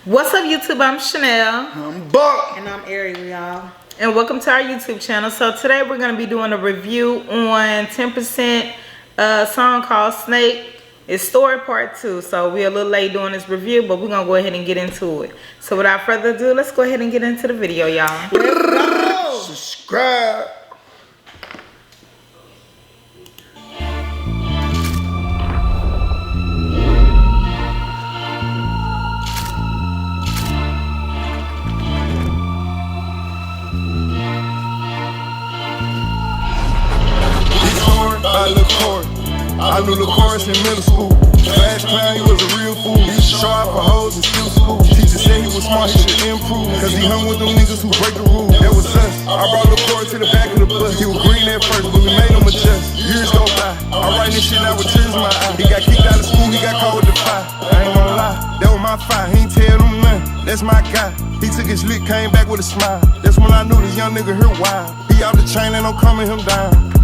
What's up, YouTube? I'm Chanel. I'm Buck. And I'm Ariel, y'all. And welcome to our YouTube channel. So today we're going to be doing a review on 10% song called Snake. It's story part 2. So we're a little late doing this review, but we're going to go ahead and get into it. So without further ado, let's go ahead and get into the video, y'all. Let's go. Subscribe. I knew LaCourse in middle school. Fast clown, he was a real fool. He used to show out for hoes and steal school. Teacher said he was smart, he should improve. Cause he hung with them niggas who break the rules. That was us. I brought LaCourse to the back of the bus. He was green at first, but we made him adjust. Years go by. I write this shit out with tears in my eye. He got kicked out of school, he got caught with the fire. I ain't gonna lie, that was my fire. He ain't tell them nothing. That's my guy. He took his lick, came back with a smile. That's when I knew this young nigga here wild. He out the chain and I'm coming him down.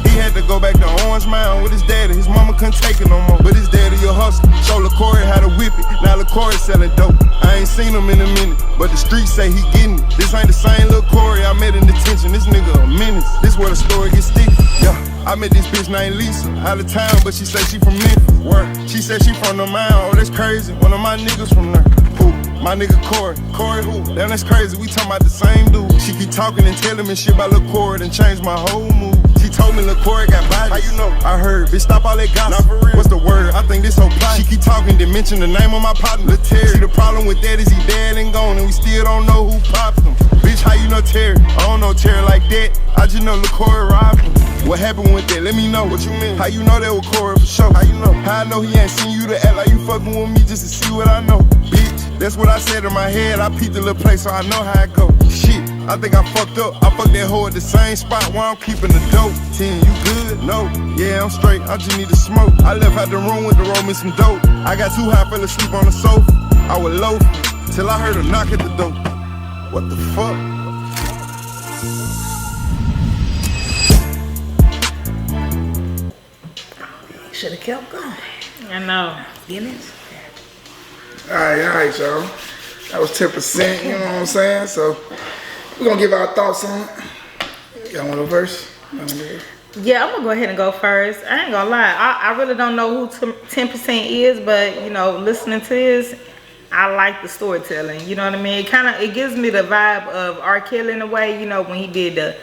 He had to go back to Orange Mountain with his daddy. His mama couldn't take it no more. But his daddy a hustler. Show LaCourse how to whip it. Now LaCourse selling dope. I ain't seen him in a minute, but the streets say he getting it. This ain't the same LaCourse I met in detention. This nigga a menace. This where the story gets sticky. Yeah, I met this bitch named Lisa. Out of town, but she say she from Memphis. Work. She said she from the mound. Oh, that's crazy. One of my niggas from there. Who? My nigga Corey. Corey who? Damn, that's crazy. We talking about the same dude. She keep talking and telling me shit about LaCourse and changed my whole mood. She told me LaCourse got bodies. How you know? I heard. Bitch, stop all that gossip. Not for real. What's the word? I think this whole plot. She keep talking, then mention the name of my partner, Terry. See, the problem with that is he dead and gone, and we still don't know who popped him. Bitch, how you know Terry? I don't know Terry like that. I just know LaCourse robbed him. What happened with that? Let me know. What you mean? How you know that was Corey for sure? How you know? How I know he ain't seen you to act like you fucking with me just to see what I know? Bitch, that's what I said in my head. I peeped the little place so I know how it go. Shit, I think I fucked up. I fucked that hoe at the same spot where I'm keeping the dope. 10, you good? No. Yeah, I'm straight. I just need to smoke. I left out the room with the roll me some dope. I got too high, fell asleep on the sofa. I was low till I heard a knock at the door. What the fuck? Should have kept going. I know. Feelings? Alright, y'all. That was 10%, you know what I'm saying? So, we're gonna give our thoughts on it. Y'all want to go first? Yeah, I'm gonna go ahead and go first. I ain't gonna lie, I really don't know who 10% is, but you know, listening to this, I like the storytelling. You know what I mean? It gives me the vibe of R. Kelly in a way. You know, when he did the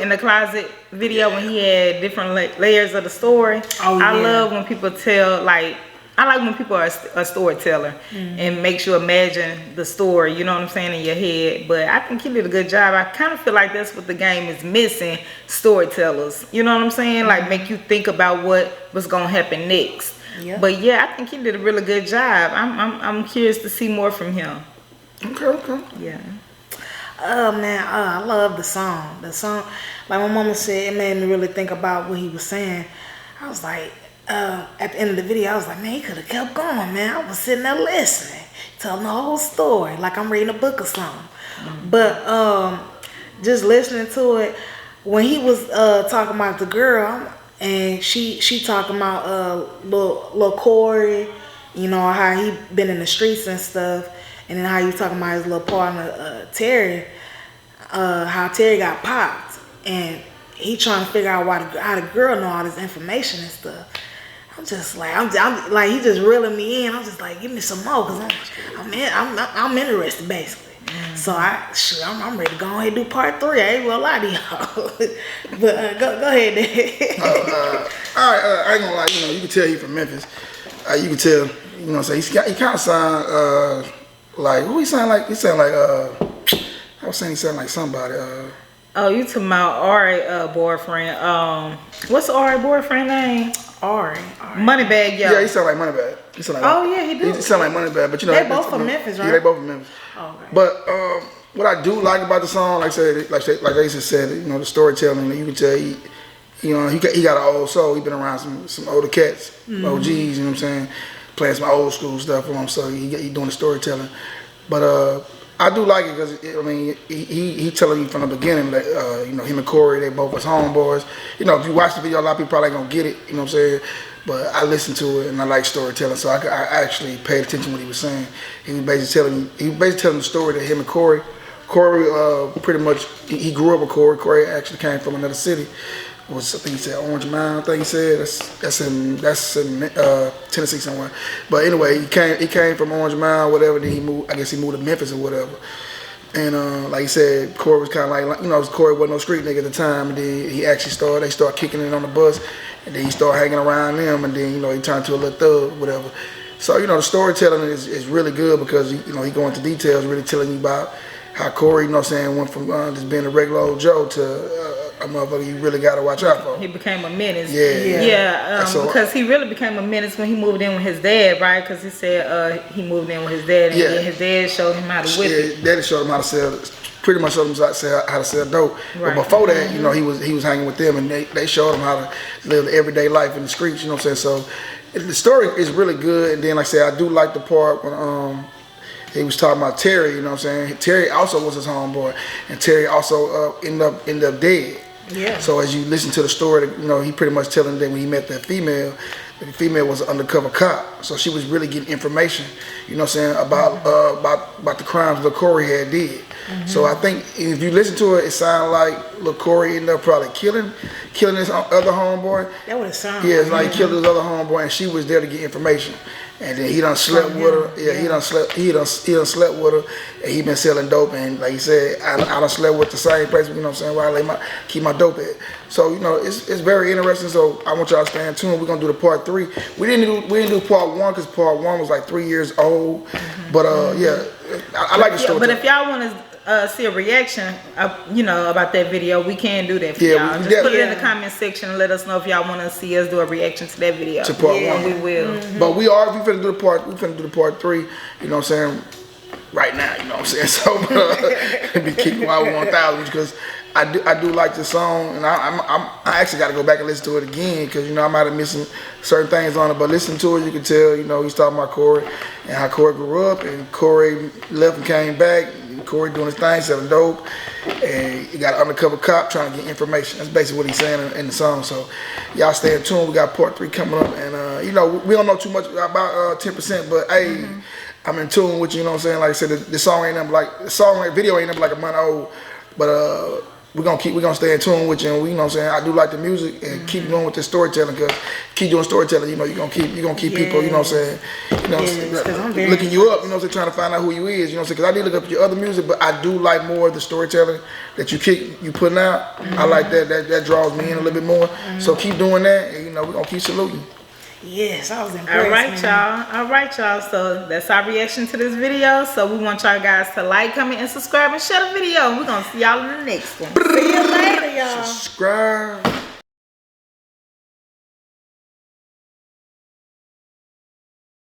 in the closet video, when he had different layers of the story. Oh, yeah. I love when people tell, like, I like when people are a storyteller and makes you imagine the story, you know what I'm saying, in your head. But I think he did a good job. I kind of feel like that's what the game is missing, storytellers. You know what I'm saying? Like, make you think about what was going to happen next. Yep. But yeah, I think he did a really good job. I'm curious to see more from him. Okay. Yeah. Oh man, I love the song. The song, like my mama said, it made me really think about what he was saying. I was like, at the end of the video, I was like, man, he could have kept going, man. I was sitting there listening, telling the whole story, like I'm reading a book or something. But just listening to it, when he was talking about the girl, and she talking about little Corey, you know, how he been in the streets and stuff. And then how you talking about his little partner, Terry, how Terry got popped. And he trying to figure out how the girl know all this information and stuff. I'm just like, I'm like, he just reeling me in. I'm just like, give me some more, because I'm interested, basically. So I'm ready to go ahead and do part 3. I ain't gonna lie to y'all. But go ahead, Dad. All right, I ain't gonna lie, you know, you can tell he from Memphis. You can tell, you know what I'm saying, he kind of sound, like, who he sound like? He sound like, I was saying he sound like somebody. Oh, you talking about Ari boyfriend. What's Ari boyfriend name? Ari. Moneybag, yo. Yeah, he sound like Moneybag. He sound like, oh, yeah, he do. He sound like Moneybag, but you know. They both from Memphis, right? Yeah, they both from Memphis. Oh, okay. But what I do like about the song, like they just said, you know, the storytelling, you can tell he got an old soul. He been around some older cats, OGs, you know what I'm saying? Playing some old school stuff for him, so he doing the storytelling. But I do like it because I mean he telling you from the beginning that you know him and Corey they both was homeboys. You know if you watch the video, a lot of people probably ain't gonna get it. You know what I'm saying? But I listened to it and I like storytelling, so I actually paid attention to what he was saying. He was basically telling the story that him and Corey pretty much he grew up with Corey. Corey actually came from another city. I think he said Orange Mound. I think he said that's in Tennessee somewhere. But anyway, he came from Orange Mound, whatever. Then he moved. I guess he moved to Memphis or whatever. And like he said, Corey was kind of like you know Corey wasn't no street nigga at the time. And then he actually they started kicking it on the bus, and then he started hanging around them. And then you know he turned to a little thug, whatever. So you know the storytelling is really good because you know he go into details, really telling you about how Corey, you know what I'm saying, went from just being a regular old Joe to a motherfucker you really got to watch out for. He became a menace. Yeah. Because he really became a menace when he moved in with his dad, right? Because he said he moved in with his dad, and then his dad showed him how to whip it. Daddy showed him how to sell, pretty much showed him how to sell dope. Right. But before that, you know, he was hanging with them, and they showed him how to live the everyday life in the streets, you know what I'm saying? So the story is really good, and then like I said, I do like the part when he was talking about Terry, you know what I'm saying? Terry also was his homeboy, and Terry also ended up dead. Yeah. So as you listen to the story, you know, he pretty much telling that when he met that female, the female was an undercover cop. So she was really getting information, you know what I'm saying, about the crimes that Corey had did. So I think if you listen to it sounded like Lil Corey ended up probably killing his other homeboy. That would have sounded. Yeah, it's like he killed his other homeboy, and she was there to get information. And then he done slept with her. Yeah, he done slept with her, and he been selling dope. And like he said, I done slept with the same person. You know what I'm saying? Where I keep my dope at. So you know, it's very interesting. So I want y'all to stay tuned. We're gonna do the part 3. We didn't do part 1 because part 1 was like 3 years old. But yeah, I like the story. But if y'all want to see a reaction, you know, about that video, we can do that for y'all. Just put it in the comment section and let us know if y'all want to see us do a reaction to that video. To part 1, we will. But we finna do the part 3. You know what I'm saying? Right now, you know what I'm saying? So be kicking Wild 1000 because I do like the song, and I actually got to go back and listen to it again because you know I might have missing certain things on it. But listening to it, you can tell you know he's talking about Corey and how Corey grew up, and Corey left and came back. And Corey doing his thing, selling dope, and he got an undercover cop trying to get information. That's basically what he's saying in the song. So y'all stay tuned. We got part 3 coming up, and you know we don't know too much about 10%, but hey. I'm in tune with you, you know what I'm saying? Like I said, the song ain't nothing like video ain't nothing like a month old, but we're gonna stay in tune with you, and we, you know what I'm saying? I do like the music and keep going with the storytelling, cause keep doing storytelling, you know, you're gonna keep people, you know what I'm saying? You know, looking you up, you know what I'm saying, trying to find out who you is, you know what I'm saying? Cause I did look up your other music, but I do like more of the storytelling that you putting out. I like that draws me in a little bit more. So keep doing that, and you know, we're gonna keep saluting. Yes, I was impressed. All right, y'all. So that's our reaction to this video. So we want y'all guys to like, comment, and subscribe, and share the video. And we're gonna see y'all in the next one. See you later, y'all. Subscribe.